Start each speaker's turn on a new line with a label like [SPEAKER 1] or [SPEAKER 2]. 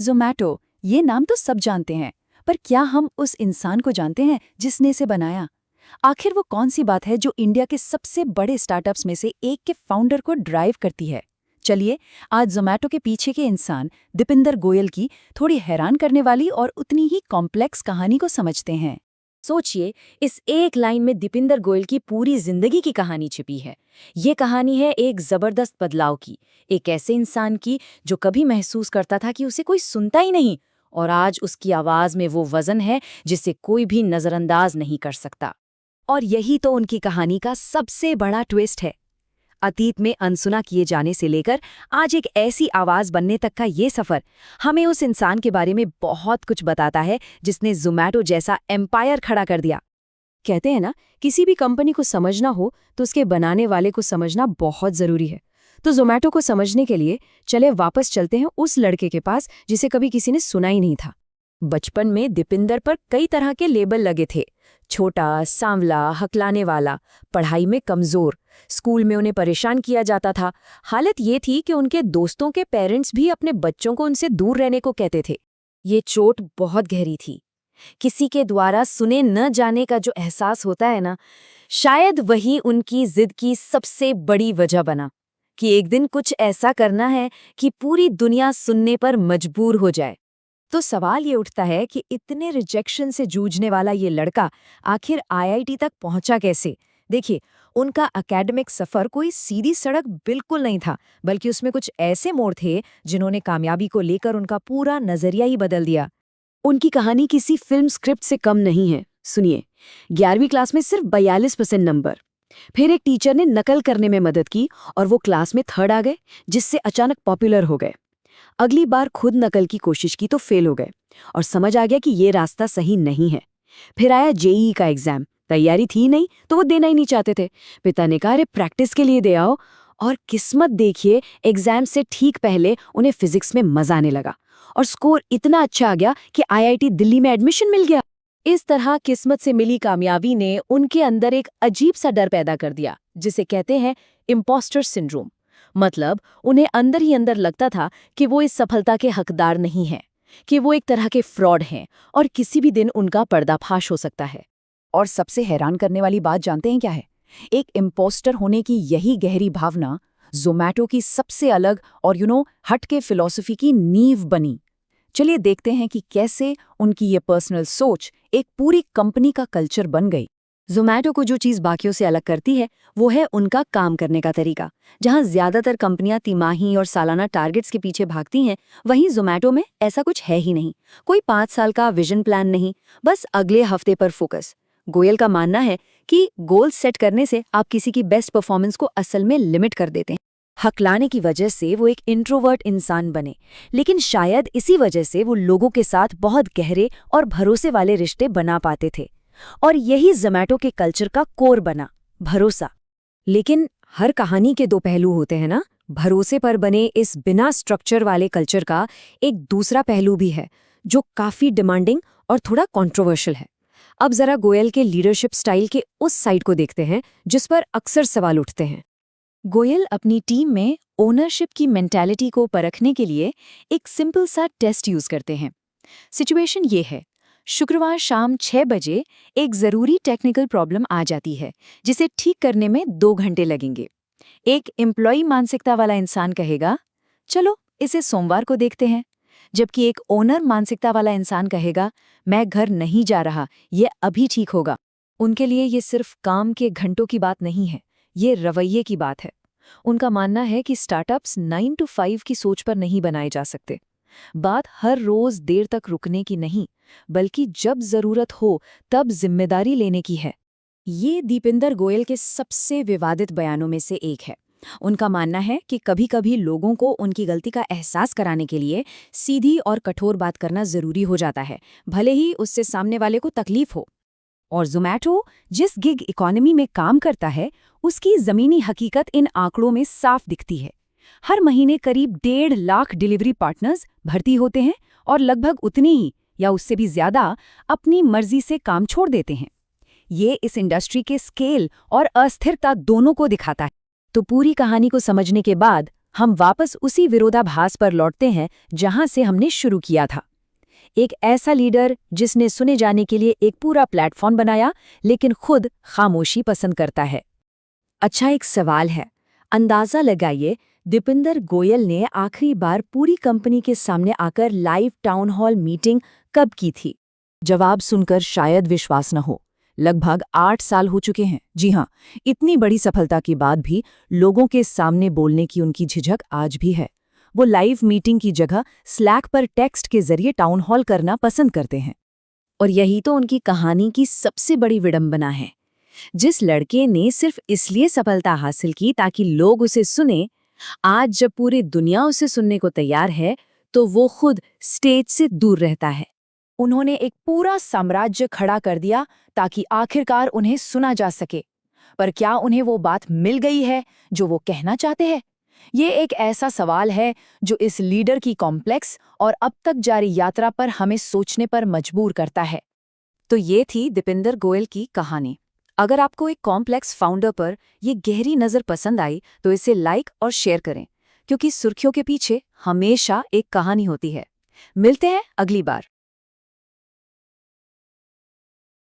[SPEAKER 1] ज़ोमैटो, ये नाम तो सब जानते हैं, पर क्या हम उस इंसान को जानते हैं जिसने इसे बनाया? आखिर वो कौन सी बात है जो इंडिया के सबसे बड़े स्टार्टअप्स में से एक के फाउंडर को ड्राइव करती है? चलिए, आज ज़ोमैटो के पीछे के इंसान दीपिंदर गोयल की थोड़ी हैरान करने वाली और उतनी ही कॉम्प्लेक्स कहानी को समझते हैं।
[SPEAKER 2] सोचिए, इस एक लाइन में दीपिंदर गोयल की पूरी जिंदगी की कहानी छिपी है। ये कहानी है एक जबरदस्त बदलाव की, एक ऐसे इंसान की जो कभी महसूस करता था कि उसे कोई सुनता ही नहीं, और आज उसकी आवाज में वो वजन है जिसे कोई भी नजरअंदाज नहीं कर सकता।
[SPEAKER 3] और यही तो उनकी कहानी का सबसे बड़ा ट्विस्ट है। अतीत में अनसुना किए जाने से लेकर आज एक ऐसी आवाज बनने तक का ये सफर हमें उस इंसान के बारे में बहुत कुछ बताता है जिसने ज़ोमैटो जैसा एम्पायर खड़ा कर दिया। कहते हैं ना, किसी भी कंपनी को समझना हो तो उसके बनाने वाले को समझना बहुत जरूरी है। तो ज़ोमैटो को समझने के लिए चले वापस चलते हैं उस लड़के के पास जिसे कभी किसी ने सुना ही नहीं था। बचपन में दीपिंदर पर कई तरह के लेबल लगे थे। छोटा, सांवला, हकलाने वाला, पढ़ाई में कमजोर, स्कूल में उन्हें परेशान किया जाता था। हालत ये थी कि उनके दोस्तों के पेरेंट्स भी अपने बच्चों को उनसे दूर रहने को कहते थे। ये चोट बहुत गहरी थी। किसी के द्वारा सुने न जाने का जो एहसास होता है ना, शायद वही उनकी जिद की सबसे बड़ी वजह बना कि एक दिन कुछ ऐसा करना है कि पूरी दुनिया सुनने पर मजबूर हो जाए। तो सवाल ये उठता है कि इतने रिजेक्शन से जूझने वाला ये लड़का आखिर आईआईटी तक पहुंचा कैसे? देखिए, उनका एकेडमिक सफर कोई सीधी सड़क बिल्कुल नहीं था, बल्कि उसमें कुछ ऐसे मोड़ थे जिन्होंने कामयाबी को लेकर उनका पूरा नजरिया ही बदल दिया। उनकी कहानी किसी फिल्म स्क्रिप्ट से कम नहीं है। सुनिए, 11वीं क्लास में सिर्फ 42% नंबर। फिर एक टीचर ने नकल करने में मदद की और वो क्लास में थर्ड आ गए, जिससे अचानक पॉपुलर हो गए। अगली बार खुद नकल की कोशिश की तो फेल हो गए और समझ आ गया कि ये रास्ता सही नहीं है। फिर आया जेईई का एग्जाम, तैयारी थी नहीं तो वो देना ही नहीं चाहते थे। पिता ने कहा, अरे प्रैक्टिस के लिए दे आओ, और किस्मत देखिए, एग्जाम से ठीक पहले उन्हें फिजिक्स में मजा आने लगा और स्कोर इतना अच्छा आ गया कि आईआईटी दिल्ली में एडमिशन मिल गया। इस तरह किस्मत से मिली कामयाबी ने उनके अंदर एक अजीब सा डर पैदा कर दिया, जिसे कहते हैं इम्पोस्टर सिंड्रोम। मतलब उन्हें अंदर ही अंदर लगता था कि वो इस सफलता के हकदार नहीं हैं, कि वो एक तरह के फ्रॉड हैं और किसी भी दिन उनका पर्दाफाश हो सकता है।
[SPEAKER 1] और सबसे हैरान करने वाली बात जानते हैं क्या है? एक इम्पोस्टर होने की यही गहरी भावना ज़ोमैटो की सबसे अलग और हट के फिलॉसफी की नींव बनी। चलिए देखते हैं कि कैसे उनकी ये पर्सनल सोच एक पूरी कंपनी का कल्चर बन गई।
[SPEAKER 3] ज़ोमैटो को जो चीज़ बाकियों से अलग करती है वो है उनका काम करने का तरीका। जहां ज्यादातर कंपनियां तिमाही और सालाना टारगेट्स के पीछे भागती हैं, वहीं ज़ोमैटो में ऐसा कुछ है ही नहीं। कोई 5 साल का विजन प्लान नहीं, बस अगले हफ्ते पर फोकस। गोयल का मानना है कि गोल सेट करने से आप किसी की बेस्ट परफॉर्मेंस को असल में लिमिट कर देते हैं। हकलाने की वजह से वो एक इंट्रोवर्ट इंसान बने, लेकिन शायद इसी वजह से वो लोगों के साथ बहुत गहरे और भरोसे वाले रिश्ते बना पाते थे। और यही ज़ोमैटो के कल्चर का कोर बना, भरोसा। लेकिन हर कहानी के दो पहलू होते हैं ना। भरोसे पर बने इस बिना स्ट्रक्चर वाले कल्चर का एक दूसरा पहलू भी है, जो काफी डिमांडिंग और थोड़ा कंट्रोवर्शियल है। अब जरा गोयल के लीडरशिप स्टाइल के उस साइड को देखते हैं जिस पर अक्सर सवाल उठते हैं।
[SPEAKER 2] गोयल अपनी टीम में ओनरशिप की मेंटालिटी को परखने के लिए एक सिंपल सा टेस्ट यूज करते हैं। सिचुएशन ये है, शुक्रवार शाम 6 बजे एक ज़रूरी टेक्निकल प्रॉब्लम आ जाती है जिसे ठीक करने में 2 घंटे लगेंगे। एक एम्प्लॉय मानसिकता वाला इंसान कहेगा, चलो इसे सोमवार को देखते हैं, जबकि एक ओनर मानसिकता वाला इंसान कहेगा, मैं घर नहीं जा रहा, ये अभी ठीक होगा। उनके लिए ये सिर्फ काम के घंटों की बात नहीं है, ये रवैये की बात है। उनका मानना है कि स्टार्टअप्स 9 to 5 की सोच पर नहीं बनाए जा सकते। बात हर रोज देर तक रुकने की नहीं, बल्कि जब जरूरत हो तब जिम्मेदारी लेने की है।
[SPEAKER 3] ये दीपिंदर गोयल के सबसे विवादित बयानों में से एक है। उनका मानना है कि कभी-कभी लोगों को उनकी गलती का एहसास कराने के लिए सीधी और कठोर बात करना जरूरी हो जाता है, भले ही उससे सामने वाले को तकलीफ हो। और ज़ोमैटो जिस गिग इकोनॉमी में काम करता है, उसकी ज़मीनी हकीकत इन आंकड़ों में साफ दिखती है। हर महीने करीब 1.5 लाख डिलीवरी पार्टनर्स भर्ती होते हैं और लगभग उतनी ही या उससे भी ज्यादा अपनी मर्जी से काम छोड़ देते हैं। ये इस इंडस्ट्री के स्केल और अस्थिरता दोनों को दिखाता है। तो पूरी कहानी को समझने के बाद हम वापस उसी विरोधाभास पर लौटते हैं जहां से हमने शुरू किया था। एक ऐसा लीडर जिसने सुने जाने के लिए एक पूरा प्लेटफॉर्म बनाया, लेकिन खुद खामोशी पसंद करता है। अच्छा, एक सवाल है, अंदाजा लगाइए दीपेंद्र गोयल ने आखिरी बार पूरी कंपनी के सामने आकर लाइव टाउन हॉल मीटिंग कब की थी? जवाब सुनकर शायद विश्वास न हो, लगभग 8 साल हो चुके हैं। जी हाँ, इतनी बड़ी सफलता के बाद भी लोगों के सामने बोलने की उनकी झिझक आज भी है। वो लाइव मीटिंग की जगह स्लैक पर टेक्स्ट के जरिए टाउन हॉल करना पसंद करते हैं। और यही तो उनकी कहानी की सबसे बड़ी विडंबना है। जिस लड़के ने सिर्फ इसलिए सफलता हासिल की ताकि लोग उसे सुने, आज जब पूरी दुनिया उसे सुनने को तैयार है तो वो खुद स्टेज से दूर रहता है।
[SPEAKER 1] उन्होंने एक पूरा साम्राज्य खड़ा कर दिया ताकि आखिरकार उन्हें सुना जा सके। पर क्या उन्हें वो बात मिल गई है जो वो कहना चाहते हैं? ये एक ऐसा सवाल है जो इस लीडर की कॉम्प्लेक्स और अब तक जारी यात्रा पर हमें सोचने पर मजबूर करता है।
[SPEAKER 2] तो ये थी दीपेंद्र गोयल की कहानी। अगर आपको एक कॉम्प्लेक्स फाउंडर पर ये गहरी नज़र पसंद आई तो इसे लाइक और शेयर करें, क्योंकि सुर्खियों के पीछे हमेशा एक कहानी होती है। मिलते हैं अगली बार।